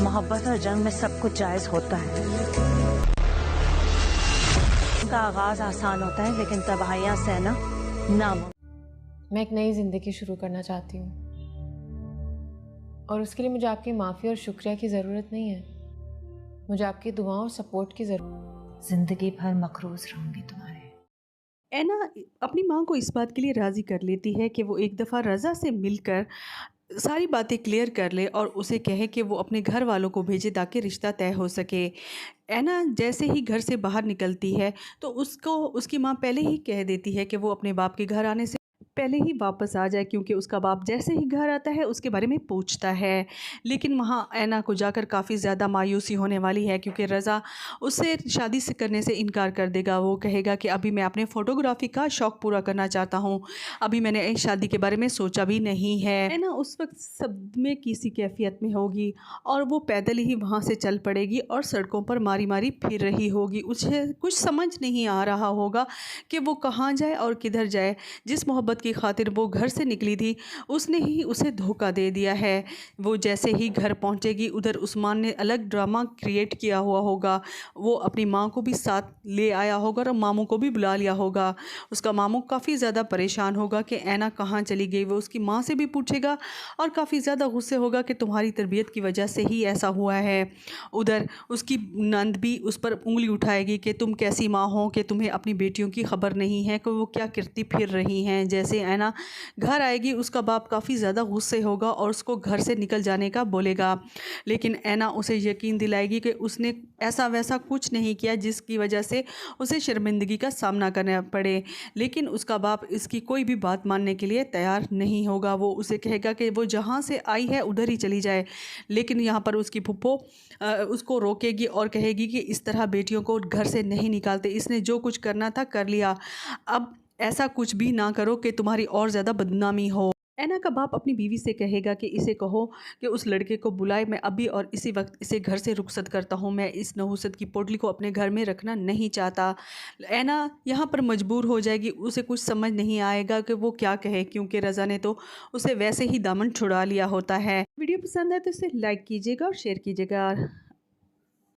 मोहब्बत और जंग में सब कुछ जायज होता है। उनका आगाज आसान होता है लेकिन तबाहियां सहना नामुमकिन। मैं एक नई ज़िंदगी शुरू करना चाहती हूँ और उसके लिए मुझे आपकी माफ़ी और शुक्रिया की ज़रूरत नहीं है, मुझे आपकी दुआओं और सपोर्ट की ज़रूरत। जिंदगी भर मकरूज रहूंगी तुम्हारे। ऐना अपनी माँ को इस बात के लिए राज़ी कर लेती है कि वो एक दफ़ा रज़ा से मिलकर सारी बातें क्लियर कर ले और उसे कहे कि वो अपने घर वालों को भेजे ताकि रिश्ता तय हो सके। ऐना जैसे ही घर से बाहर निकलती है तो उसको उसकी माँ पहले ही कह देती है कि वो अपने बाप के घर आने से पहले ही वापस आ जाए, क्योंकि उसका बाप जैसे ही घर आता है उसके बारे में पूछता है। लेकिन वहाँ ऐना को जाकर काफ़ी ज़्यादा मायूसी होने वाली है, क्योंकि रज़ा उससे शादी से करने से इनकार कर देगा। वो कहेगा कि अभी मैं अपने फ़ोटोग्राफ़ी का शौक़ पूरा करना चाहता हूँ, अभी मैंने इस शादी के बारे में सोचा भी नहीं है। ऐना उस वक्त सदमे की सी कैफियत में होगी और वो पैदल ही वहाँ से चल पड़ेगी और सड़कों पर मारी मारी फिर रही होगी। उसे कुछ समझ नहीं आ रहा होगा कि वो कहाँ जाए और किधर जाए। जिस मोहब्बत की खातिर वो घर से निकली थी उसने ही उसे धोखा दे दिया है। वो जैसे ही घर पहुंचेगी उधर उस्मान ने अलग ड्रामा क्रिएट किया हुआ होगा। वो अपनी माँ को भी साथ ले आया होगा और मामू को भी बुला लिया होगा। उसका मामू काफ़ी ज़्यादा परेशान होगा कि ऐना कहाँ चली गई। वो उसकी माँ से भी पूछेगा और काफ़ी ज़्यादा गुस्से होगा कि तुम्हारी तरबियत की वजह से ही ऐसा हुआ है। उधर उसकी नंद भी उस पर उंगली उठाएगी कि तुम कैसी माँ हो कि तुम्हें अपनी बेटियों की खबर नहीं है कि वो क्या करती फिर रही हैं। जैसे ऐना घर आएगी उसका बाप काफ़ी ज़्यादा गुस्से होगा और उसको घर से निकल जाने का बोलेगा, लेकिन ऐना उसे यकीन दिलाएगी कि उसने ऐसा वैसा कुछ नहीं किया जिसकी वजह से उसे शर्मिंदगी का सामना करना पड़े। लेकिन उसका बाप इसकी कोई भी बात मानने के लिए तैयार नहीं होगा। वो उसे कहेगा कि वो जहाँ से आई है उधर ही चली जाए, लेकिन यहाँ पर उसकी फुप्पो उसको रोकेगी और कहेगी कि इस तरह बेटियों को घर से नहीं निकालते, इसने जो कुछ करना था कर लिया, अब ऐसा कुछ भी ना करो कि तुम्हारी और ज़्यादा बदनामी हो। ऐना का बाप अपनी बीवी से कहेगा कि इसे कहो कि उस लड़के को बुलाए, मैं अभी और इसी वक्त इसे घर से रुखसत करता हूँ, मैं इस नहुसत की पोटली को अपने घर में रखना नहीं चाहता। ऐना यहाँ पर मजबूर हो जाएगी, उसे कुछ समझ नहीं आएगा कि वो क्या कहे, क्योंकि रज़ा ने तो उसे वैसे ही दामन छुड़ा लिया होता है। वीडियो पसंद है तो इसे लाइक कीजिएगा और शेयर कीजिएगा।